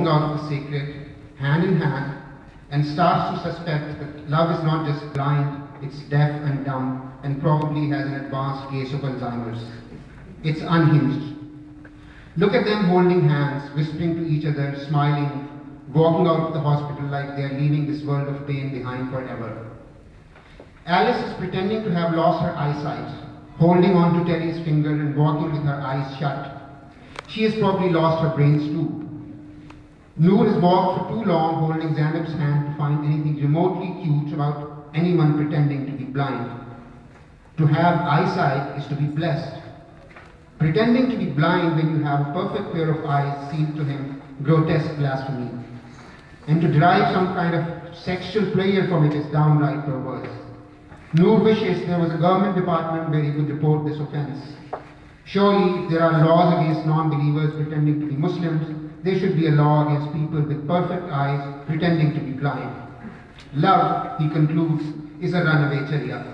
walking out of the sacred, hand in hand, and starts to suspect that love is not just blind, it's deaf and dumb, and probably has an advanced case of Alzheimer's. It's unhinged. Look at them holding hands, whispering to each other, smiling, walking out of the hospital like they are leaving this world of pain behind forever. Alice is pretending to have lost her eyesight, holding on to Terry's finger and walking with her eyes shut. She has probably lost her brains too. Noor has walked for too long holding Zainab's hand to find anything remotely cute about anyone pretending to be blind. To have eyesight is to be blessed. Pretending to be blind when you have a perfect pair of eyes seemed to him grotesque blasphemy. And to derive some kind of sexual pleasure from it is downright perverse. Noor wishes there was a government department where he could report this offense. Surely, if there are laws against non-believers pretending to be Muslims, there should be a law against people with perfect eyes pretending to be blind. Love, he concludes, is a runaway chariya.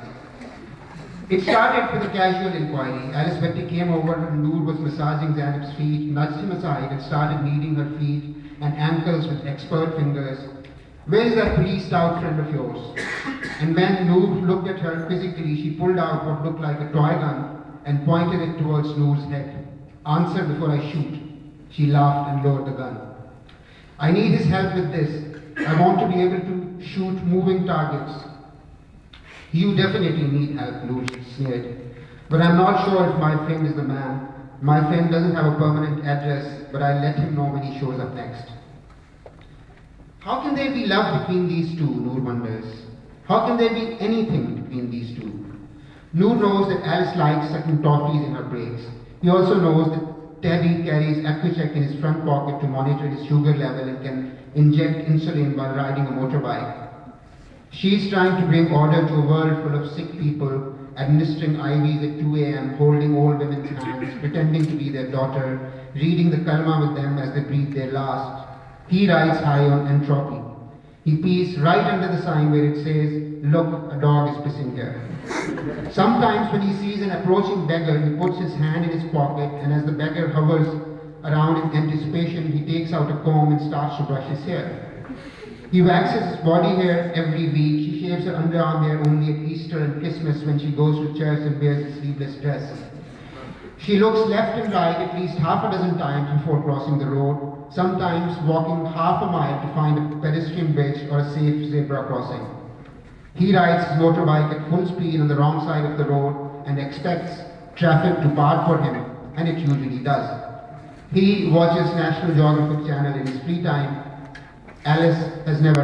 It started with a casual inquiry. Alice Bhatti came over and Noor was massaging Zainab's feet, nudged him aside and started kneading her feet and ankles with expert fingers. Where is that police-stout friend of yours? And when Noor looked at her quizzically, she pulled out what looked like a toy gun and pointed it towards Noor's head. Answer before I shoot. She laughed and lowered the gun. I need his help with this. I want to be able to shoot moving targets. You definitely need help, Noor sneered. But I'm not sure if my friend is the man. My friend doesn't have a permanent address, but I'll let him know when he shows up next. How can there be love between these two, Noor wonders. How can there be anything between these two? Noor knows that Alice likes sucking toffees in her breaks. He also knows that Teddy carries Accucheck in his front pocket to monitor his sugar level and can inject insulin while riding a motorbike. She's trying to bring order to a world full of sick people, administering IVs at 2 a.m., holding old women's hands, pretending to be their daughter, reading the kalma with them as they breathe their last. He rides high on entropy. He pees right under the sign where it says, "Look, a dog is pissing here." Sometimes when he sees an approaching beggar, he puts his hand in his pocket, and as the beggar hovers around in anticipation, he takes out a comb and starts to brush his hair. He waxes his body hair every week. She shaves her underarm hair only at Easter and Christmas when she goes to church and wears a sleeveless dress. She looks left and right at least half a dozen times before crossing the road, sometimes walking half a mile to find a pedestrian bridge or a safe zebra crossing. He rides his motorbike at full speed on the wrong side of the road and expects traffic to part for him, and it usually does. He watches National Geographic Channel in his free time. Alice has never